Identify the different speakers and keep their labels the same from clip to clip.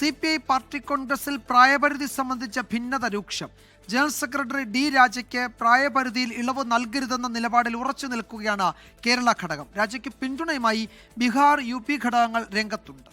Speaker 1: CPI party കോൺഗ്രസിൽ പ്രായപരിധി സംബന്ധിച്ച ഭിന്നത രൂക്ഷം. ജനറൽ സെക്രട്ടറി ഡി രാജയ്ക്ക് പ്രായപരിധിയിൽ ഇളവ് നൽകരുതെന്ന നിലപാടിൽ ഉറച്ചു നിൽക്കുകയാണ് കേരള ഘടകം. രാജയ്ക്ക് പിന്തുണയുമായി ബീഹാർ, UP ഘടകങ്ങൾ രംഗത്തുണ്ട്.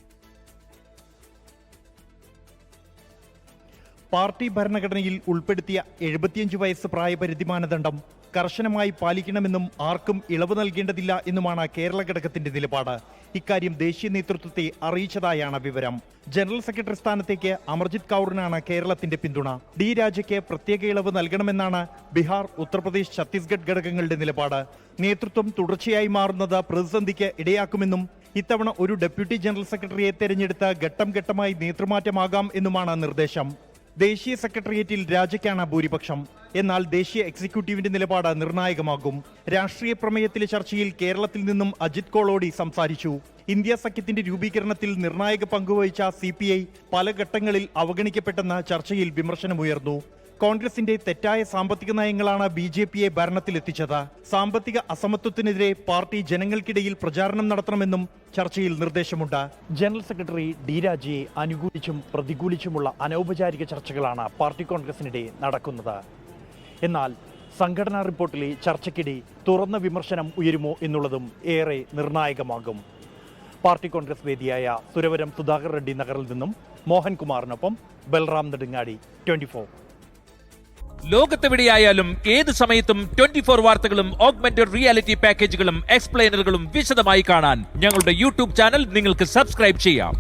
Speaker 2: പാർട്ടി ഭരണഘടനയിൽ ഉൾപ്പെടുത്തിയ 75 വയസ്സ് പ്രായപരിധി മാനദണ്ഡം കർശനമായി പാലിക്കണമെന്നും ആർക്കും ഇളവ് നൽകേണ്ടതില്ല എന്നുമാണ് കേരള ഘടകത്തിന്റെ നിലപാട്. ഇക്കാര്യം ദേശീയ നേതൃത്വത്തെ അറിയിച്ചതായാണ് വിവരം. ജനറൽ സെക്രട്ടറി സ്ഥാനത്തേക്ക് അമർജിത് കൗറിനാണ് കേരളത്തിന്റെ പിന്തുണ. ഡി രാജയ്ക്ക് പ്രത്യേക ഇളവ് നൽകണമെന്നാണ് ബീഹാർ, ഉത്തർപ്രദേശ്, ഛത്തീസ്ഗഡ് ഘടകങ്ങളുടെ നിലപാട്. നേതൃത്വം തുടർച്ചയായി മാറുന്നത് പ്രതിസന്ധിക്ക് ഇടയാക്കുമെന്നും ഇത്തവണ ഒരു ഡെപ്യൂട്ടി ജനറൽ സെക്രട്ടറിയെ തെരഞ്ഞെടുത്ത് ഘട്ടം ഘട്ടമായി നേതൃമാറ്റമാകാം എന്നുമാണ് നിർദ്ദേശം. ദേശീയ സെക്രട്ടേറിയറ്റിൽ രാജയ്ക്കാണ് ഭൂരിപക്ഷം. എന്നാൽ ദേശീയ എക്സിക്യൂട്ടീവിന്റെ നിലപാട് നിർണായകമാകും. രാഷ്ട്രീയ പ്രമേയത്തിലെ ചർച്ചയിൽ കേരളത്തിൽ നിന്നും അജിത് കോളോടി സംസാരിച്ചു. ഇന്ത്യ സഖ്യത്തിന്റെ രൂപീകരണത്തിൽ നിർണായക പങ്കുവഹിച്ച CPI പല ഘട്ടങ്ങളിൽ അവഗണിക്കപ്പെട്ടെന്ന് ചർച്ചയിൽ വിമർശനമുയർന്നു. കോൺഗ്രസിന്റെ തെറ്റായ സാമ്പത്തിക നയങ്ങളാണ് BJPയെ ഭരണത്തിലെത്തിച്ചത്. സാമ്പത്തിക അസമത്വത്തിനെതിരെ പാർട്ടി ജനങ്ങൾക്കിടയിൽ പ്രചാരണം നടത്തണമെന്നും ചർച്ചയിൽ നിർദ്ദേശമുണ്ട്. ജനറൽ സെക്രട്ടറി ഡി രാജയെ അനുകൂലിച്ചും പ്രതികൂലിച്ചുമുള്ള അനൗപചാരിക ചർച്ചകളാണ് പാർട്ടി കോൺഗ്രസിനിടെ നടക്കുന്നത്. എന്നാൽ സംഘടനാ റിപ്പോർട്ടിലെ ചർച്ചയ്ക്കിടെ തുറന്ന വിമർശനം ഉയരുമോ എന്നുള്ളതും ഏറെ നിർണായകമാകും. പാർട്ടി കോൺഗ്രസ് വേദിയായ സുരവരം സുധാകർ റെഡ്ഡി നഗറിൽ നിന്നും മോഹൻകുമാറിനൊപ്പം ബൽറാം നെടുങ്ങാടി, 24.
Speaker 3: ലോകത്തെവിടെയായാലും ഏത് സമയത്തും 24 വാർത്തകളും ഓഗ്മെന്റഡ് റിയാലിറ്റി പാക്കേജുകളും എക്സ്പ്ലെയിനറുകളും വിശദമായി കാണാൻ ഞങ്ങളുടെ YouTube ചാനൽ നിങ്ങൾക്ക് സബ്സ്ക്രൈബ് ചെയ്യാം.